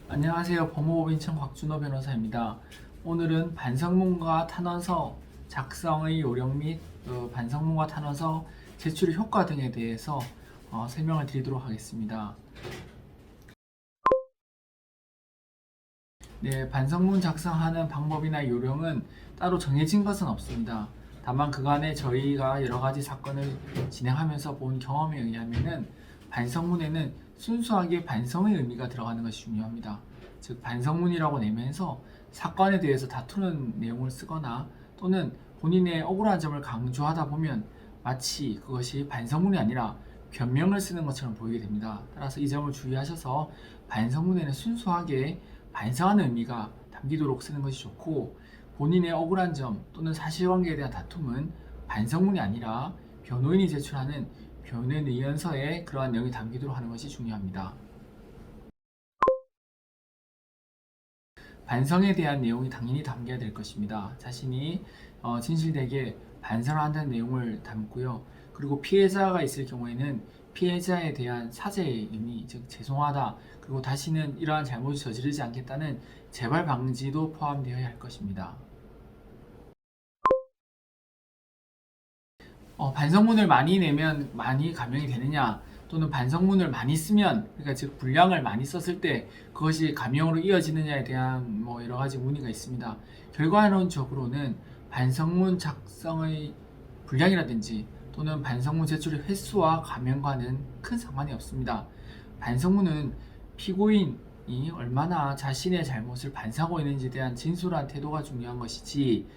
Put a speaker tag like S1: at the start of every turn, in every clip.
S1: 안녕하세요. 법무법 인천 곽준호 변호사입니다. 오늘은 반성문과 탄원서 작성의 요령 및 반성문과 탄원서 제출의 효과 등에 대해서 설명을 드리도록 하겠습니다. 네, 반성문 작성하는 방법이나 요령은 따로 정해진 것은 없습니다. 다만 그간에 저희가 여러 가지 사건을 진행하면서 본 경험에 의하면은 반성문에는 순수하게 반성의 의미가 들어가는 것이 중요합니다. 즉, 반성문이라고 내면서 사건에 대해서 다투는 내용을 쓰거나 또는 본인의 억울한 점을 강조하다 보면 마치 그것이 반성문이 아니라 변명을 쓰는 것처럼 보이게 됩니다. 따라서 이 점을 주의하셔서 반성문에는 순수하게 반성하는 의미가 담기도록 쓰는 것이 좋고, 본인의 억울한 점 또는 사실관계에 대한 다툼은 반성문이 아니라 변호인이 제출하는 변호인 의견서에 그러한 내용이 담기도록 하는 것이 중요합니다. 반성에 대한 내용이 당연히 담겨야 될 것입니다. 자신이 진실되게 반성을 한다는 내용을 담고요. 그리고 피해자가 있을 경우에는 피해자에 대한 사죄의 의미, 즉 죄송하다, 그리고 다시는 이러한 잘못을 저지르지 않겠다는 재발 방지도 포함되어야 할 것입니다. 반성문을 많이 내면 많이 감형이 되느냐, 또는 반성문을 많이 쓰면, 그러니까 즉 분량을 많이 썼을 때 그것이 감형으로 이어지느냐에 대한 여러 가지 문의가 있습니다. 결과론적으로는 반성문 작성의 분량이라든지 또는 반성문 제출의 횟수와 감형과는 큰 상관이 없습니다. 반성문은 피고인이 얼마나 자신의 잘못을 반성하고 있는지에 대한 진솔한 태도가 중요한 것이지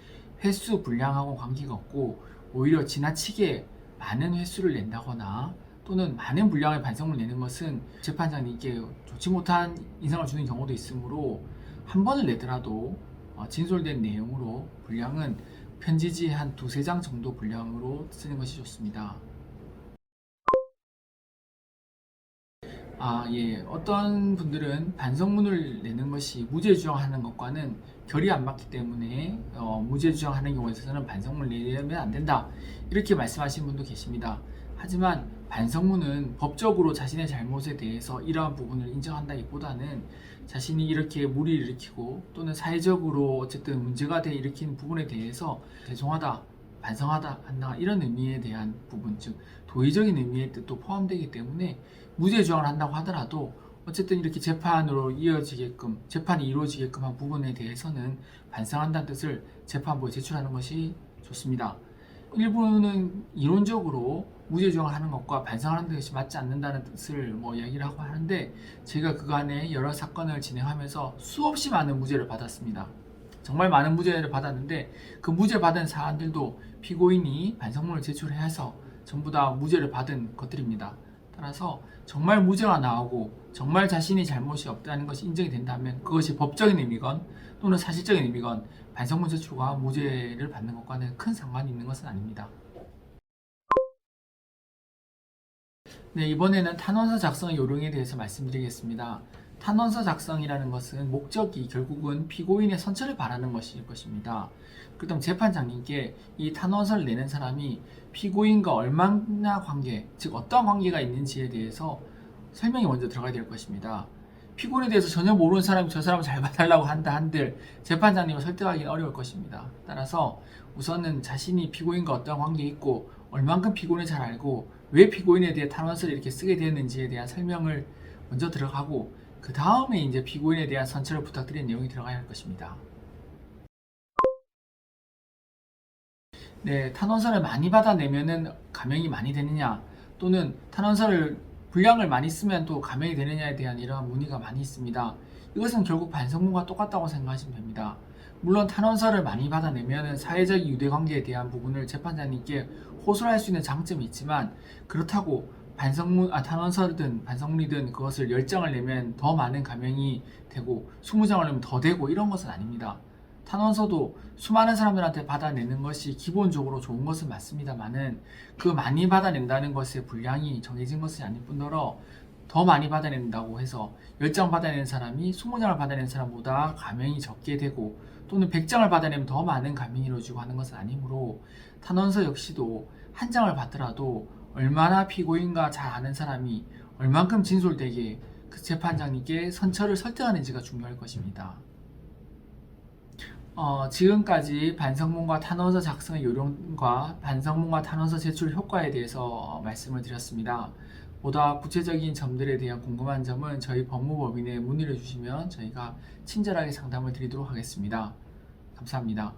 S1: 횟수 분량하고 관계가 없고, 오히려 지나치게 많은 횟수를 낸다거나 또는 많은 분량의 반성문을 내는 것은 재판장님께 좋지 못한 인상을 주는 경우도 있으므로, 한 번을 내더라도 진솔된 내용으로 분량은 편지지 한 두세 장 정도 분량으로 쓰는 것이 좋습니다. 예. 어떤 분들은 반성문을 내는 것이 무죄 주장하는 것과는 결이 안 맞기 때문에 무죄 주장하는 경우에 있어서는 반성문을 내면 안 된다, 이렇게 말씀하시는 분도 계십니다. 하지만 반성문은 법적으로 자신의 잘못에 대해서 이러한 부분을 인정한다기보다는 자신이 이렇게 무리를 일으키고 또는 사회적으로 어쨌든 문제가 일으킨 부분에 대해서 죄송하다, 반성하다 한다, 이런 의미에 대한 부분, 즉 도의적인 의미의 뜻도 포함되기 때문에 무죄 주장을 한다고 하더라도 어쨌든 이렇게 재판이 이루어지게끔 한 부분에 대해서는 반성한다는 뜻을 재판부에 제출하는 것이 좋습니다. 일부는 이론적으로 무죄 주장을 하는 것과 반성하는 것이 맞지 않는다는 뜻을 이야기를 하고 하는데, 제가 그간에 여러 사건을 진행하면서 수없이 많은 무죄를 받았습니다. 정말 많은 무죄를 받았는데, 그 무죄 받은 사안들도 피고인이 반성문을 제출해서 전부 다 무죄를 받은 것들입니다. 따라서 정말 무죄가 나오고 정말 자신이 잘못이 없다는 것이 인정이 된다면, 그것이 법적인 의미건 또는 사실적인 의미건 반성문 제출과 무죄를 받는 것과는 큰 상관이 있는 것은 아닙니다. 네, 이번에는 탄원서 작성 요령에 대해서 말씀드리겠습니다. 탄원서 작성이라는 것은 목적이 결국은 피고인의 선처를 바라는 것일 것입니다. 그렇다면 재판장님께 이 탄원서를 내는 사람이 피고인과 얼마나 관계, 즉 어떠한 관계가 있는지에 대해서 설명이 먼저 들어가야 될 것입니다. 피고인에 대해서 전혀 모르는 사람이 저 사람을 잘 봐달라고 한다 한들 재판장님을 설득하기는 어려울 것입니다. 따라서 우선은 자신이 피고인과 어떠한 관계에 있고 얼만큼 피고인을 잘 알고 왜 피고인에 대해 탄원서를 이렇게 쓰게 되었는지에 대한 설명을 먼저 들어가고, 그 다음에 이제 피고인에 대한 선처를 부탁드리는 내용이 들어가야 할 것입니다. 네, 탄원서를 많이 받아내면은 감형이 많이 되느냐, 또는 탄원서를 분량을 많이 쓰면 또 감형이 되느냐에 대한 이러한 문의가 많이 있습니다. 이것은 결국 반성문과 똑같다고 생각하시면 됩니다. 물론 탄원서를 많이 받아내면 사회적 유대관계에 대한 부분을 재판장님께 호소할 수 있는 장점이 있지만, 그렇다고 탄원서든 반성문이든 그것을 10장을 내면 더 많은 감형이 되고 20장을 내면 더 되고 이런 것은 아닙니다. 탄원서도 수많은 사람들한테 받아내는 것이 기본적으로 좋은 것은 맞습니다만은, 그 많이 받아낸다는 것의 분량이 정해진 것이 아닐 뿐더러 더 많이 받아낸다고 해서 10장 받아내는 사람이 20장을 받아내는 사람보다 감형이 적게 되고 또는 100장을 받아내면 더 많은 감형이 이루어지고 하는 것은 아니므로, 탄원서 역시도 한 장을 받더라도 얼마나 피고인과 잘 아는 사람이 얼만큼 진솔되게 그 재판장님께 선처를 설득하는지가 중요할 것입니다. 지금까지 반성문과 탄원서 작성의 요령과 반성문과 탄원서 제출 효과에 대해서 말씀을 드렸습니다. 보다 구체적인 점들에 대한 궁금한 점은 저희 법무법인에 문의를 주시면 저희가 친절하게 상담을 드리도록 하겠습니다. 감사합니다.